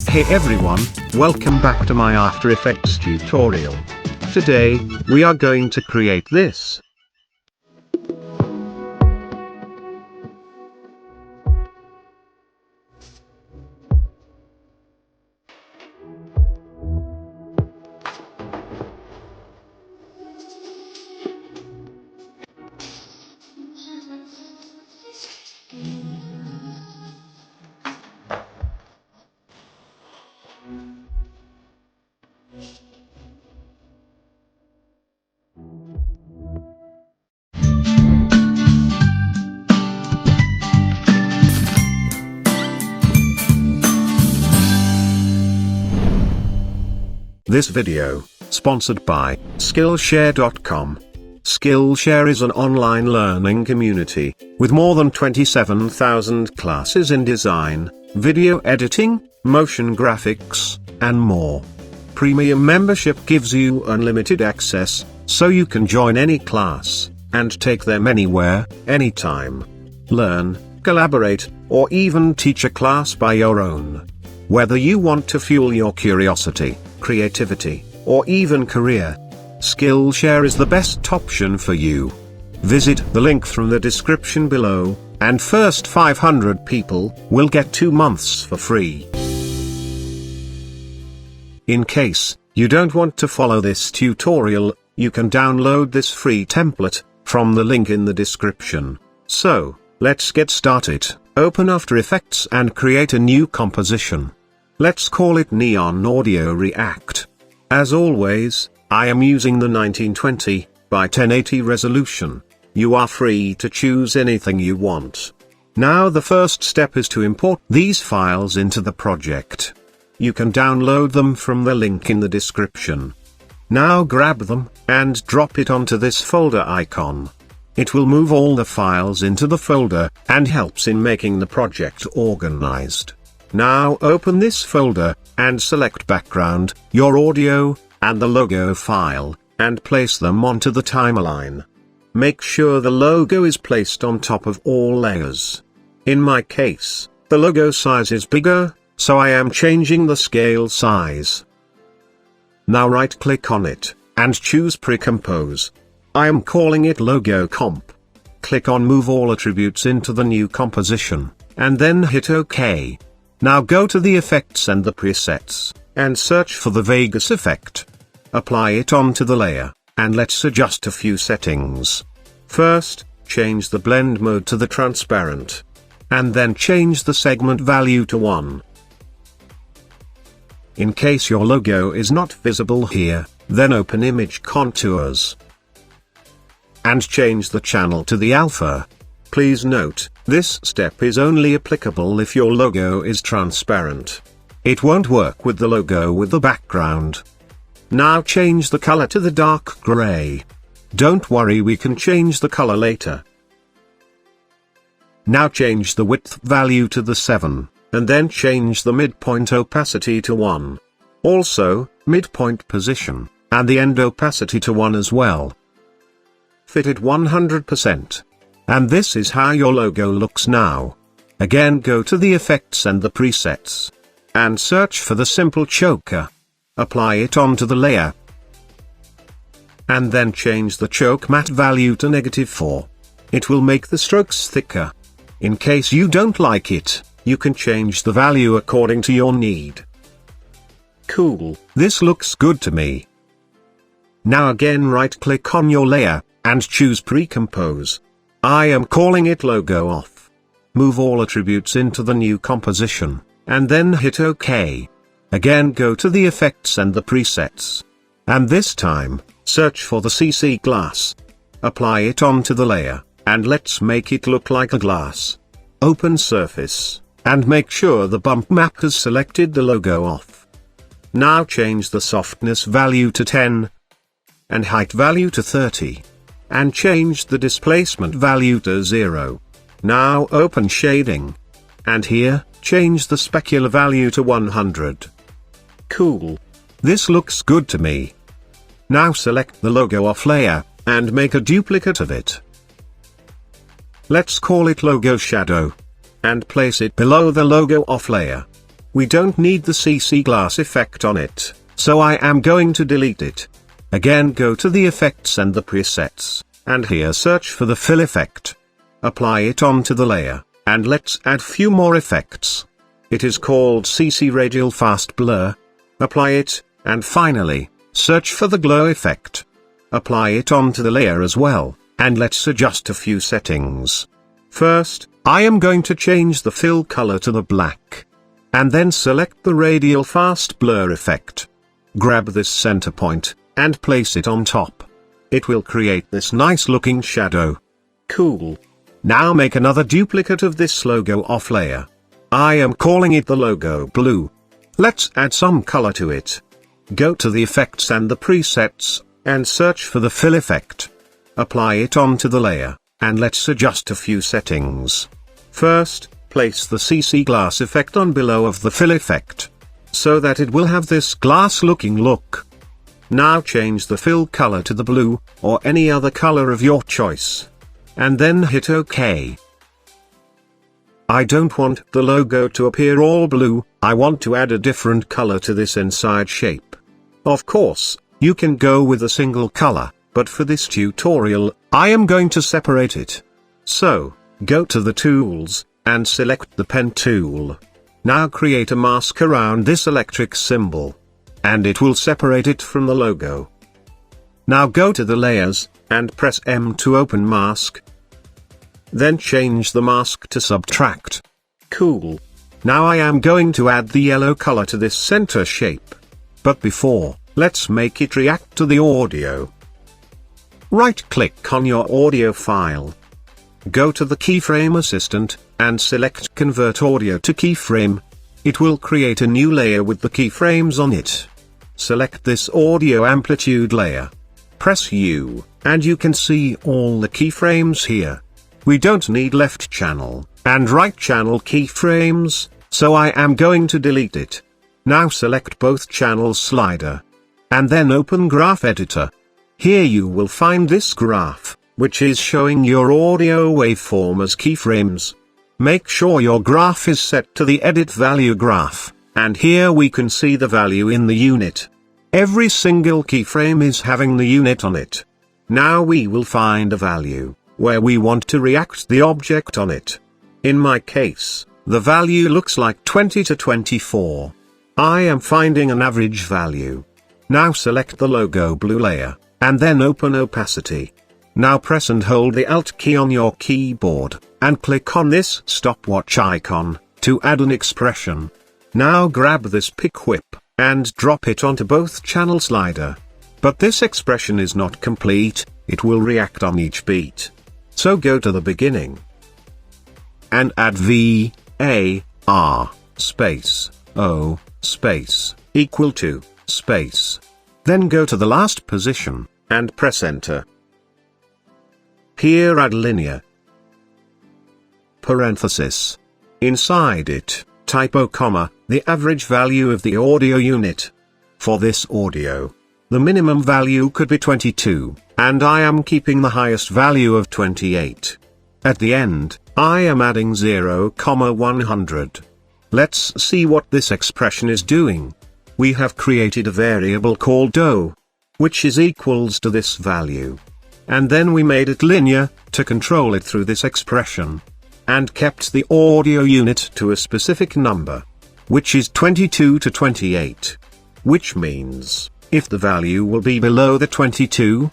Hey everyone, welcome back to my After Effects tutorial. Today, we are going to create this. This video, sponsored by Skillshare.com. Skillshare is an online learning community, with more than 27,000 classes in design, video editing, motion graphics, and more. Premium membership gives you unlimited access, so you can join any class, and take them anywhere, anytime. Learn, collaborate, or even teach a class by your own. Whether you want to fuel your curiosity, creativity, or even career, Skillshare is the best option for you. Visit the link from the description below, and first 500 people will get 2 months for free. In case you don't want to follow this tutorial, you can download this free template from the link in the description. So, let's get started. Open After Effects and create a new composition. Let's call it Neon Audio React. As always, I am using the 1920 by 1080 resolution. You are free to choose anything you want. Now the first step is to import these files into the project. You can download them from the link in the description. Now grab them, and drop it onto this folder icon. It will move all the files into the folder, and helps in making the project organized. Now open this folder, and select background, your audio, and the logo file, and place them onto the timeline. Make sure the logo is placed on top of all layers. In my case, the logo size is bigger, so I am changing the scale size. Now right-click on it, and choose Pre-Compose. I am calling it Logo Comp. Click on Move All Attributes into the new composition, and then hit OK. Now go to the effects and the presets, and search for the Vegas effect. Apply it onto the layer, and let's adjust a few settings. First, change the blend mode to the transparent. And then change the segment value to 1. In case your logo is not visible here, then open Image Contours. And change the channel to the alpha. Please note, this step is only applicable if your logo is transparent. It won't work with the logo with the background. Now change the color to the dark gray. Don't worry, we can change the color later. Now change the width value to the 7, and then change the midpoint opacity to 1. Also, midpoint position, and the end opacity to 1 as well. Fit it 100%. And this is how your logo looks now. Again, go to the effects and the presets. And search for the simple choker. Apply it onto the layer. And then change the choke matte value to -4. It will make the strokes thicker. In case you don't like it, you can change the value according to your need. Cool, this looks good to me. Now again right-click on your layer, and choose Pre-Compose. I am calling it Logo Off. Move all attributes into the new composition, and then hit OK. Again go to the effects and the presets. And this time, search for the CC glass. Apply it onto the layer, and let's make it look like a glass. Open Surface, and make sure the bump map has selected the logo off. Now change the softness value to 10, and height value to 30. And change the displacement value to 0. Now open Shading. And here, change the specular value to 100. Cool. This looks good to me. Now select the logo off layer, and make a duplicate of it. Let's call it Logo Shadow. And place it below the logo off layer. We don't need the CC glass effect on it, so I am going to delete it. Again, go to the effects and the presets, and here search for the fill effect. Apply it onto the layer, and let's add few more effects. It is called CC Radial Fast Blur. Apply it, and finally, search for the glow effect. Apply it onto the layer as well, and let's adjust a few settings. First, I am going to change the fill color to the black. And then select the Radial Fast Blur effect. Grab this center point, and place it on top. It will create this nice looking shadow. Cool. Now make another duplicate of this logo off layer. I am calling it the logo blue. Let's add some color to it. Go to the effects and the presets, and search for the fill effect. Apply it onto the layer, and let's adjust a few settings. First, place the CC glass effect on below of the fill effect, so that it will have this glass looking look. Now change the fill color to the blue, or any other color of your choice. And then hit OK. I don't want the logo to appear all blue, I want to add a different color to this inside shape. Of course, you can go with a single color, but for this tutorial, I am going to separate it. So, go to the tools, and select the pen tool. Now create a mask around this electric symbol. And it will separate it from the logo. Now go to the layers, and press M to open mask. Then change the mask to subtract. Cool. Now I am going to add the yellow color to this center shape. But before, let's make it react to the audio. Right-click on your audio file. Go to the keyframe assistant, and select Convert Audio to Keyframe. It will create a new layer with the keyframes on it. Select this audio amplitude layer. Press U, and you can see all the keyframes here. We don't need left channel and right channel keyframes, so I am going to delete it. Now select both channels slider. And then open Graph Editor. Here you will find this graph, which is showing your audio waveform as keyframes. Make sure your graph is set to the Edit Value graph, and here we can see the value in the unit. Every single keyframe is having the unit on it. Now we will find a value, where we want to react the object on it. In my case, the value looks like 20 to 24. I am finding an average value. Now select the logo blue layer, and then open opacity. Now press and hold the Alt key on your keyboard, and click on this stopwatch icon, to add an expression. Now grab this pick whip, and drop it onto both channel slider. But this expression is not complete, it will react on each beat. So go to the beginning, and add V, A, R, space, O, space, equal to, space. Then go to the last position, and press enter. Here add linear parenthesis. Inside it, type O, the average value of the audio unit. For this audio, the minimum value could be 22, and I am keeping the highest value of 28. At the end, I am adding 0,100. Let's see what this expression is doing. We have created a variable called O, which is equals to this value. And then we made it linear, to control it through this expression. And kept the audio unit to a specific number, which is 22 to 28. Which means, if the value will be below the 22,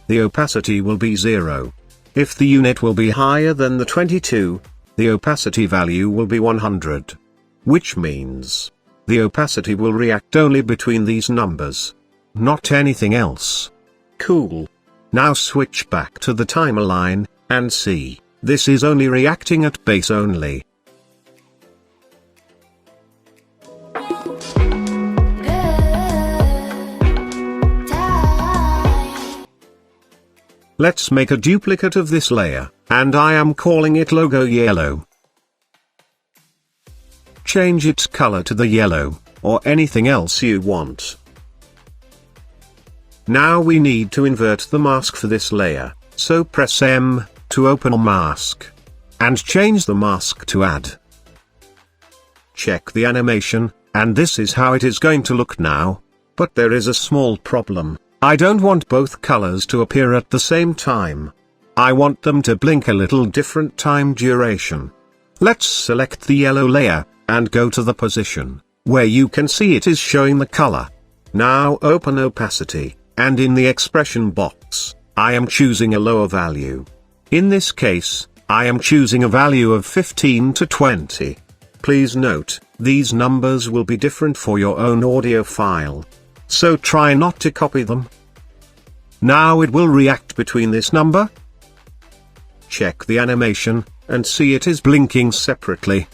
the opacity will be 0. If the unit will be higher than the 22, the opacity value will be 100. Which means, the opacity will react only between these numbers, not anything else. Cool. Now switch back to the timeline, and see, this is only reacting at base only. Let's make a duplicate of this layer, and I am calling it logo yellow. Change its color to the yellow, or anything else you want. Now we need to invert the mask for this layer, so press M, to open a mask. And change the mask to add. Check the animation, and this is how it is going to look now. But there is a small problem. I don't want both colors to appear at the same time. I want them to blink a little different time duration. Let's select the yellow layer, and go to the position where you can see it is showing the color. Now open opacity, and in the expression box, I am choosing a lower value. In this case, I am choosing a value of 15 to 20. Please note, these numbers will be different for your own audio file. So try not to copy them. Now it will react between this number. Check the animation, and see it is blinking separately.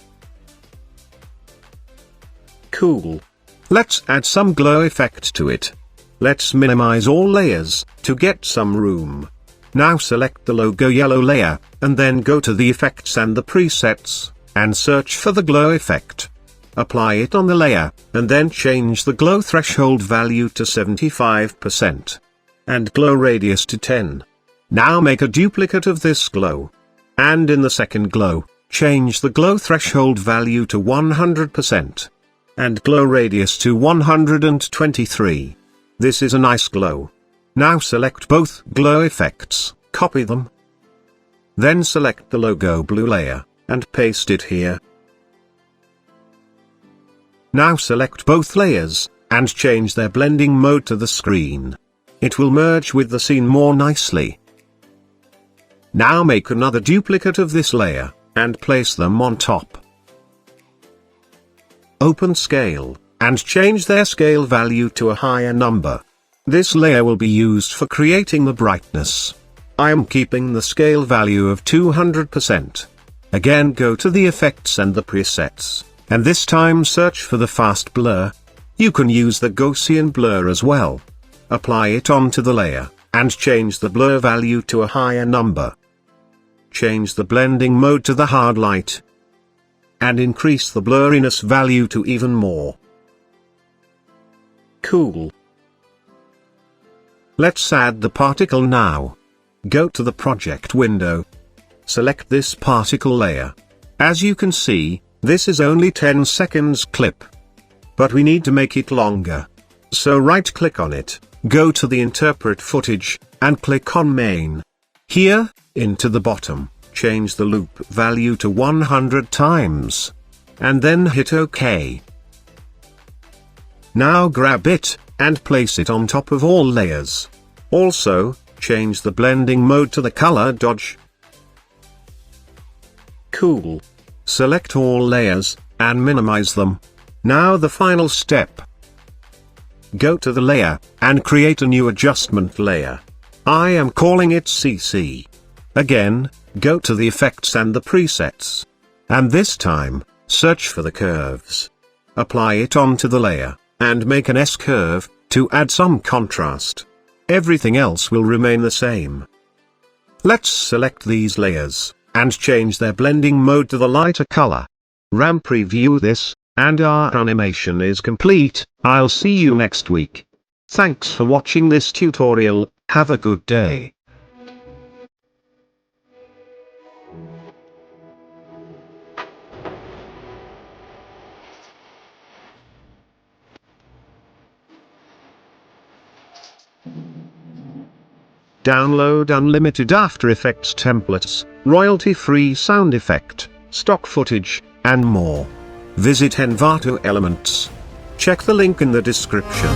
Cool. Let's add some glow effect to it. Let's minimize all layers, to get some room. Now select the logo yellow layer, and then go to the effects and the presets, and search for the glow effect. Apply it on the layer, and then change the glow threshold value to 75%. And glow radius to 10. Now make a duplicate of this glow. And in the second glow, change the glow threshold value to 100%. And glow radius to 123. This is a nice glow. Now select both glow effects, copy them. Then select the logo blue layer, and paste it here. Now select both layers, and change their blending mode to the screen. It will merge with the scene more nicely. Now make another duplicate of this layer, and place them on top. Open Scale, and change their scale value to a higher number. This layer will be used for creating the brightness. I am keeping the scale value of 200%. Again go to the effects and the presets, and this time search for the fast blur. You can use the Gaussian blur as well. Apply it onto the layer, and change the blur value to a higher number. Change the blending mode to the hard light, and increase the blurriness value to even more. Cool. Let's add the particle now. Go to the project window. Select this particle layer. As you can see, this is only 10 seconds clip. But we need to make it longer. So right click on it, go to the interpret footage, and click on main. Here, into the bottom, change the loop value to 100 times. And then hit OK. Now grab it, and place it on top of all layers. Also, change the blending mode to the color dodge. Cool. Select all layers, and minimize them. Now the final step. Go to the layer, and create a new adjustment layer. I am calling it CC. Again, go to the effects and the presets. And this time, search for the curves. Apply it onto the layer, and make an S-curve, to add some contrast. Everything else will remain the same. Let's select these layers, and change their blending mode to the lighter color. RAM preview this, and our animation is complete. I'll see you next week. Thanks for watching this tutorial. Have a good day. Download unlimited After Effects templates, royalty-free sound effect, stock footage, and more. Visit Envato Elements. Check the link in the description.